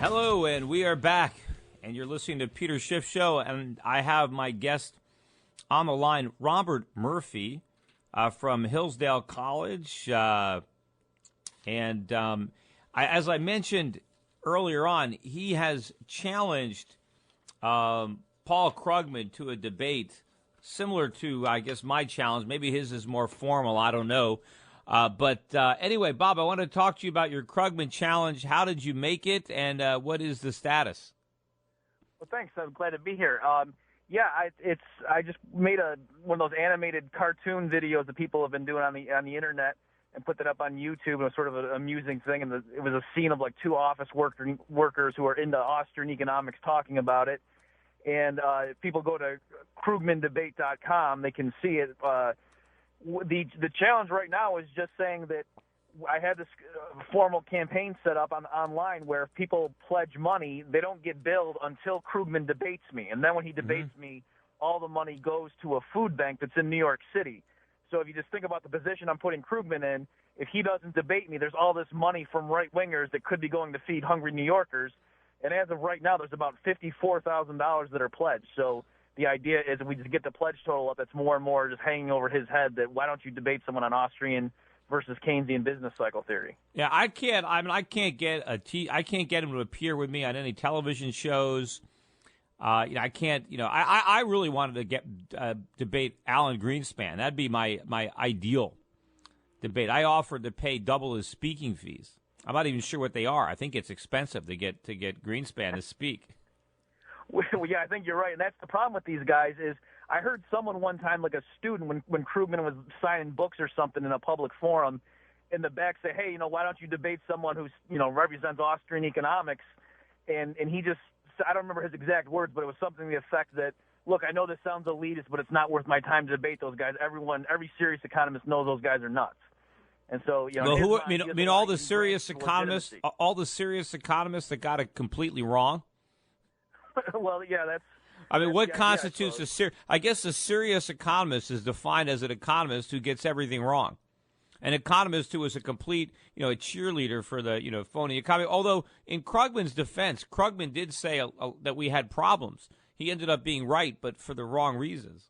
Hello, and we are back, and you're listening to Peter Schiff Show, and I have my guest on the line, Robert Murphy from Hillsdale College, as I mentioned earlier on, he has challenged Paul Krugman to a debate similar to, I guess, my challenge. Maybe his is more formal, I don't know. But anyway, Bob, I want to talk to you about your Krugman challenge. How did you make it, and what is the status? Well, thanks. I'm glad to be here. I just made one of those animated cartoon videos that people have been doing on the internet and put that up on YouTube. It was sort of an amusing thing, and it was a scene of like two office workers who are into Austrian economics talking about it. And if people go to KrugmanDebate.com, they can see it. The challenge right now is just saying that I had this formal campaign set up online where if people pledge money, they don't get billed until Krugman debates me. And then when he debates me, all the money goes to a food bank that's in New York City. So if you just think about the position I'm putting Krugman in, if he doesn't debate me, there's all this money from right-wingers that could be going to feed hungry New Yorkers. And as of right now, there's about $54,000 that are pledged. So the idea is if we just get the pledge total up, it's more and more just hanging over his head that why don't you debate someone on Austrian versus Keynesian business cycle theory? Yeah, I can't get him to appear with me on any television shows. I can't. I really wanted to debate Alan Greenspan. That'd be my ideal debate. I offered to pay double his speaking fees. I'm not even sure what they are. I think it's expensive to get Greenspan to speak. Well, yeah, I think you're right, and that's the problem with these guys is I heard someone one time, like a student, when Krugman was signing books or something in a public forum, in the back say, hey, why don't you debate someone who's, represents Austrian economics? And he just, I don't remember his exact words, but it was something to the effect that, look, I know this sounds elitist, but it's not worth my time to debate those guys. Every serious economist knows those guys are nuts. And so, all the serious economists that got it completely wrong? Well, yeah, that's. What constitutes a serious? I guess a serious economist is defined as an economist who gets everything wrong, an economist who is a complete, a cheerleader for the, phony economy. Although in Krugman's defense, Krugman did say that we had problems. He ended up being right, but for the wrong reasons.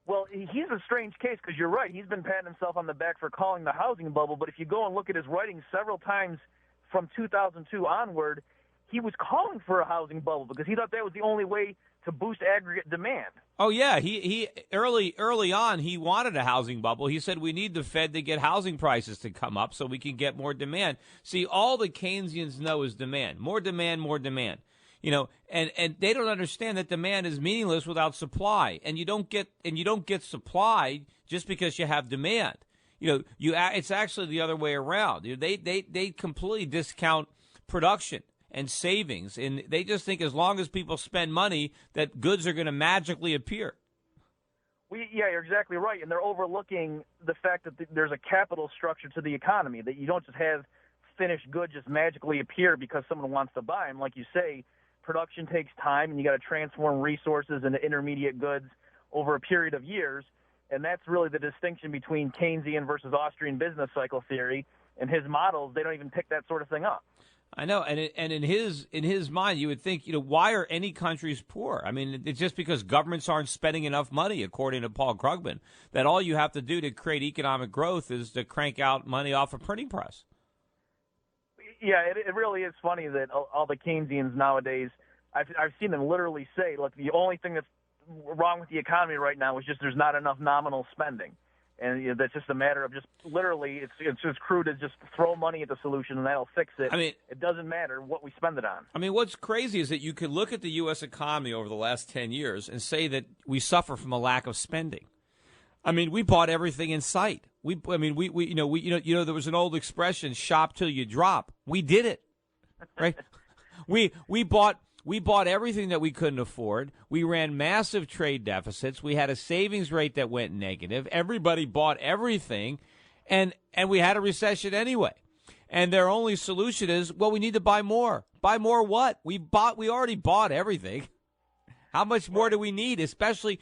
Well, he's a strange case because you're right. He's been patting himself on the back for calling the housing bubble. But if you go and look at his writings several times from 2002 onward, he was calling for a housing bubble because he thought that was the only way to boost aggregate demand. Oh, yeah. He early on, he wanted a housing bubble. He said we need the Fed to get housing prices to come up so we can get more demand. See, all the Keynesians know is demand. More demand, more demand. And they don't understand that demand is meaningless without supply. And you don't get supply just because you have demand. It's actually the other way around. They completely discount production and savings, and they just think as long as people spend money that goods are going to magically appear. Yeah, you're exactly right, and they're overlooking the fact that there's a capital structure to the economy, that you don't just have finished goods just magically appear because someone wants to buy them. Like you say, production takes time, and you got to transform resources into intermediate goods over a period of years, and that's really the distinction between Keynesian versus Austrian business cycle theory. In his models, they don't even pick that sort of thing up. I know, and in his mind, you would think, why are any countries poor? I mean, it's just because governments aren't spending enough money, according to Paul Krugman, that all you have to do to create economic growth is to crank out money off a printing press. Yeah, it really is funny that all the Keynesians nowadays, I've seen them literally say, look, the only thing that's wrong with the economy right now is just there's not enough nominal spending. And that's just a matter of just literally, it's just crude as just throw money at the solution and that'll fix it. It doesn't matter what we spend it on. What's crazy is that you could look at the U.S. economy over the last 10 years and say that we suffer from a lack of spending. We bought everything in sight. There was an old expression, shop till you drop. We did it, right? we bought everything that we couldn't afford. We ran massive trade deficits. We had a savings rate that went negative. Everybody bought everything, and we had a recession anyway. And their only solution is, well, we need to buy more. Buy more what? We already bought everything. How much more do we need? Especially,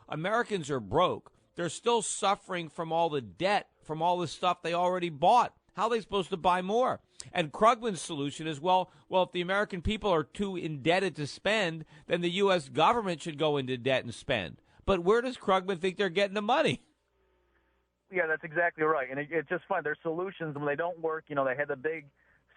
Americans are broke. They're still suffering from all the debt, from all the stuff they already bought. How are they supposed to buy more? And Krugman's solution is, well, if the American people are too indebted to spend, then the U.S. government should go into debt and spend. But where does Krugman think they're getting the money? Yeah, that's exactly right. And it's just fun. Their solutions, when they don't work, they had the big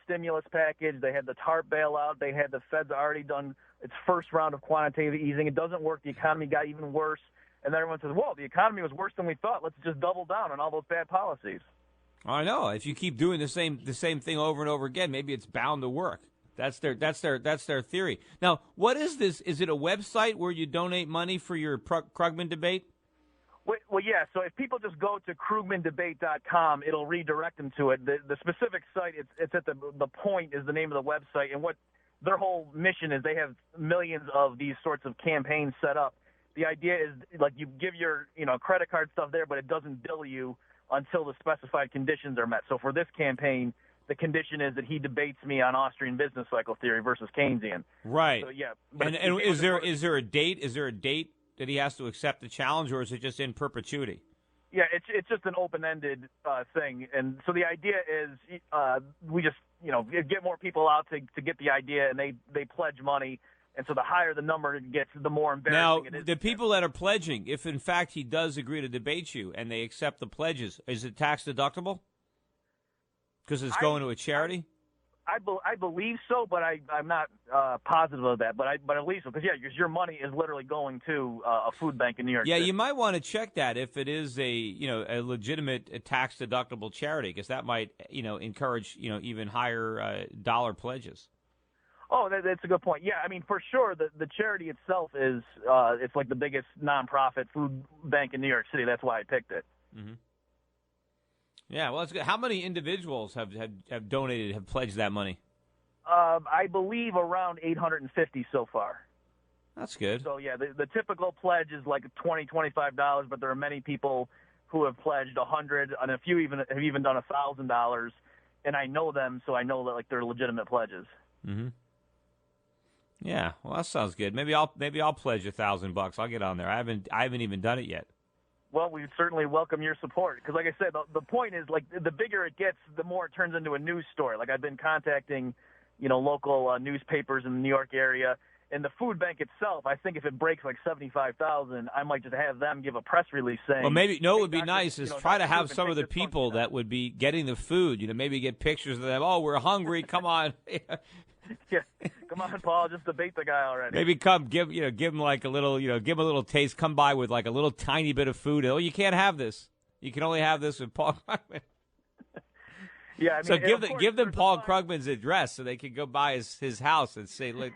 stimulus package, they had the TARP bailout, they had the Fed's already done its first round of quantitative easing. It doesn't work. The economy got even worse. And then everyone says, well, the economy was worse than we thought. Let's just double down on all those bad policies. I know. If you keep doing the same thing over and over again, maybe it's bound to work. That's their theory. Now, what is this? Is it a website where you donate money for your Krugman debate? Well, yeah. So if people just go to KrugmanDebate.com, it'll redirect them to it. The specific site, it's at the point is the name of the website, and what their whole mission is. They have millions of these sorts of campaigns set up. The idea is like you give your credit card stuff there, but it doesn't bill you until the specified conditions are met. So for this campaign, the condition is that he debates me on Austrian business cycle theory versus Keynesian. Right. So yeah. And is there a date? Is there a date that he has to accept the challenge, or is it just in perpetuity? Yeah, it's just an open-ended thing, and so the idea is we just get more people out to get the idea, and they pledge money, and so the higher the number it gets, the more embarrassing it is. Now, the people that are pledging, if in fact he does agree to debate you and they accept the pledges, is it tax deductible? Because it's going to a charity. I believe so, but I'm not positive of that. But I believe so because your money is literally going to a food bank in New York. Yeah, City. you might want to check that if it is a legitimate tax deductible charity, because that might encourage even higher dollar pledges. Oh, that's a good point. Yeah, I mean for sure the charity itself is it's like the biggest nonprofit food bank in New York City. That's why I picked it. Mm-hmm. Yeah, well, that's good. How many individuals have donated, have pledged that money? I believe around 850 so far. That's good. So, yeah, the typical pledge is like $20, $25, but there are many people who have pledged $100, and a few have even done $1,000, and I know them, so I know that like they're legitimate pledges. Mm-hmm. Yeah, well, that sounds good. Maybe I'll pledge $1,000. I'll get on there. I haven't even done it yet. Well, we certainly welcome your support because, like I said, the point is, like, the bigger it gets, the more it turns into a news story. Like, I've been contacting, local newspapers in the New York area, and the food bank itself, I think if it breaks like 75,000, I might just have them give a press release saying. Well, maybe what would be nice is try to have some of the people that would be getting the food. Maybe get pictures of them. Oh, we're hungry. Come on. Yeah, come on, Paul. Just debate the guy already. Maybe come give him like a little give him a little taste. Come by with like a little tiny bit of food. Oh, you can't have this. You can only have this with Paul Krugman. Yeah, I mean, so give them Paul Krugman's address so they can go by his house and say, look.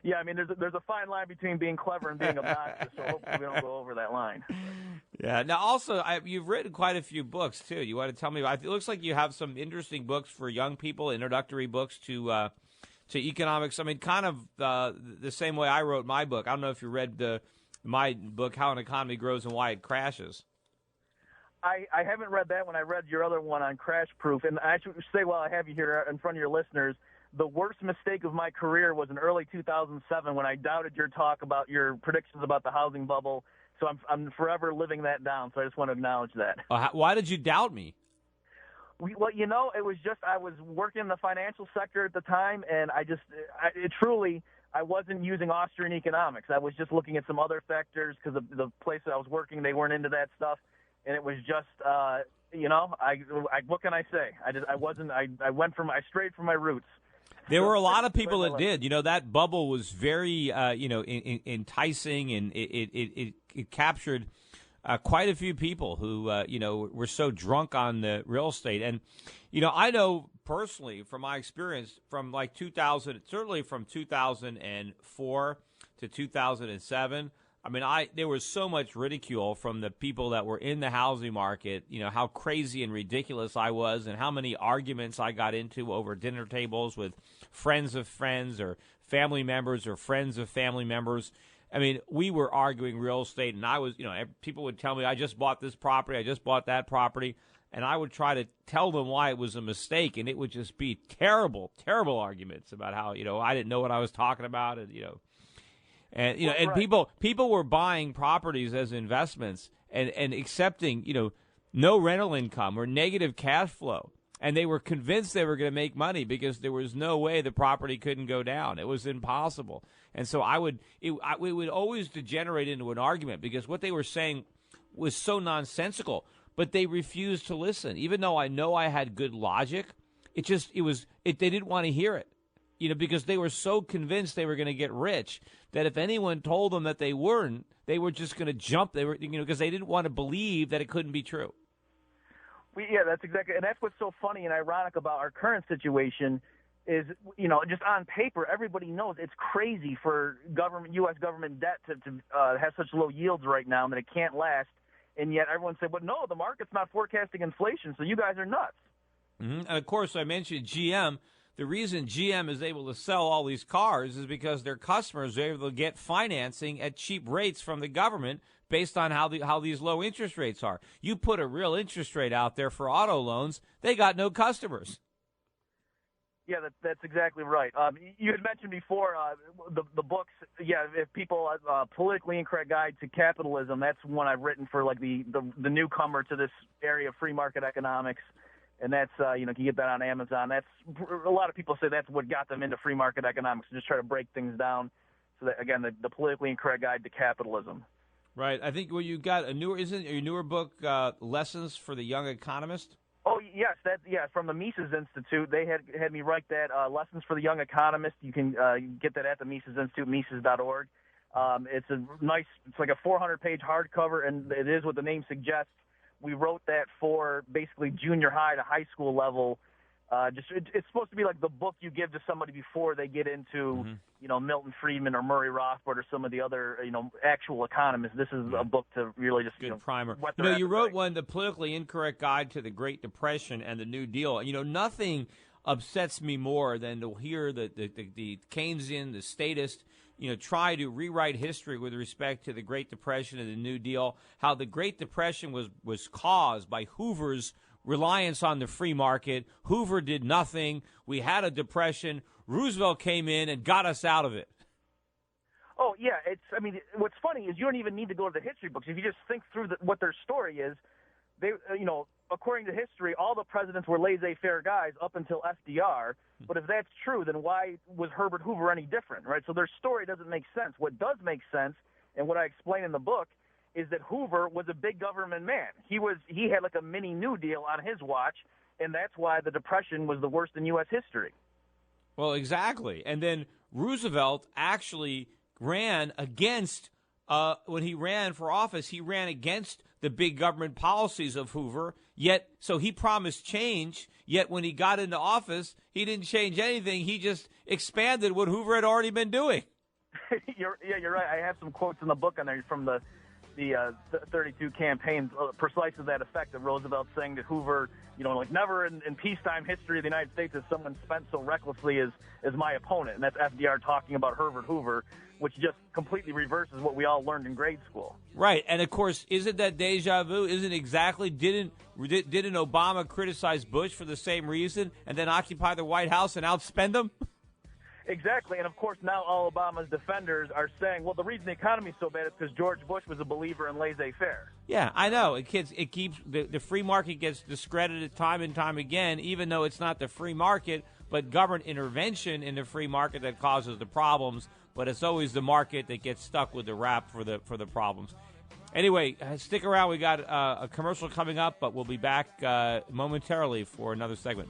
Yeah, I mean, there's a fine line between being clever and being obnoxious. So hopefully we don't go over that line. Yeah. Now, also, you've written quite a few books too. You want to tell me about? It looks like you have some interesting books for young people, introductory books to economics. I mean, kind of the same way I wrote my book. I don't know if you read my book, How an Economy Grows and Why It Crashes. I haven't read that one. I read your other one on crash proof. And I should say, while I have you here in front of your listeners, the worst mistake of my career was in early 2007 when I doubted your talk about your predictions about the housing bubble. So I'm forever living that down. So I just want to acknowledge that. Why did you doubt me? Well, it was just I was working in the financial sector at the time, and I wasn't using Austrian economics. I was just looking at some other factors because the place that I was working, they weren't into that stuff, and it was just what can I say? I strayed from my roots. There were a lot of people that did. That bubble was very, enticing, and it captured quite a few people who, were so drunk on the real estate. And, I know personally from my experience from like 2000, certainly from 2004 to 2007. I mean, there was so much ridicule from the people that were in the housing market, how crazy and ridiculous I was and how many arguments I got into over dinner tables with friends of friends or family members or friends of family members. I mean, we were arguing real estate, and I was, people would tell me, I just bought this property, I just bought that property, and I would try to tell them why it was a mistake, and it would just be terrible, terrible arguments about how, I didn't know what I was talking about, and, And and right. people were buying properties as investments and accepting, no rental income or negative cash flow. And they were convinced they were going to make money because there was no way the property couldn't go down. It was impossible. And so it would always degenerate into an argument because what they were saying was so nonsensical, but they refused to listen. Even though I know I had good logic, they didn't want to hear it. Because they were so convinced they were going to get rich that if anyone told them that they weren't, they were just going to jump. They were, because they didn't want to believe that it couldn't be true. Yeah, that's exactly, and that's what's so funny and ironic about our current situation is, just on paper, everybody knows it's crazy for U.S. government debt to have such low yields right now and that it can't last, and yet everyone said, "But no, the market's not forecasting inflation, so you guys are nuts." Mm-hmm. And of course, I mentioned GM. The reason GM is able to sell all these cars is because their customers are able to get financing at cheap rates from the government based on how these low interest rates are. You put a real interest rate out there for auto loans, they got no customers. Yeah, that's exactly right. You had mentioned before the books. Yeah, if people politically incorrect guide to capitalism. That's one I've written for like the newcomer to this area of free market economics. And that's, you can get that on Amazon. That's a lot of people say that's what got them into free market economics, just try to break things down. So that, again, the politically incorrect guide to capitalism. Right. I think you got isn't your newer book, Lessons for the Young Economist? Oh, yes. From the Mises Institute. They had me write that, Lessons for the Young Economist. You can get that at the Mises Institute, Mises.org. It's like a 400-page hardcover, and it is what the name suggests. We wrote that for basically junior high to high school level. It's supposed to be like the book you give to somebody before they get into, Milton Friedman or Murray Rothbard or some of the other, actual economists. This is a book to really just, good primer. You wrote one, The Politically Incorrect Guide to the Great Depression and the New Deal. Nothing upsets me more than to hear the Keynesian, the statist, try to rewrite history with respect to the Great Depression and the New Deal, how the Great Depression was caused by Hoover's reliance on the free market. Hoover did nothing. We had a depression. Roosevelt came in and got us out of it. Oh, yeah. What's funny is you don't even need to go to the history books. If you just think through what their story is, they, according to history, all the presidents were laissez-faire guys up until FDR. But if that's true, then why was Herbert Hoover any different, right? So their story doesn't make sense. What does make sense, and what I explain in the book, is that Hoover was a big government man. He had like a mini New Deal on his watch, and that's why the Depression was the worst in U.S. history. Well, exactly. And then Roosevelt actually ran against, when he ran for office, he ran against the big government policies of Hoover, so he promised change, yet when he got into office, he didn't change anything. He just expanded what Hoover had already been doing. You're right. I have some quotes in the book on there from the 32 campaigns, precisely that effect of Roosevelt saying that Hoover, never in peacetime history of the United States has someone spent so recklessly as my opponent. And that's FDR talking about Herbert Hoover, which just completely reverses what we all learned in grade school. Right. And, of course, isn't that deja vu? Isn't exactly, didn't Obama criticize Bush for the same reason and then occupy the White House and outspend him? Exactly, and of course now all Obama's defenders are saying, well, the reason the economy is so bad is because George Bush was a believer in laissez-faire. Yeah, I know. It keeps the free market gets discredited time and time again, even though it's not the free market, but government intervention in the free market that causes the problems. But it's always the market that gets stuck with the rap for the problems. Anyway, stick around. We got a commercial coming up, but we'll be back momentarily for another segment.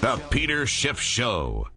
The Peter Schiff Show.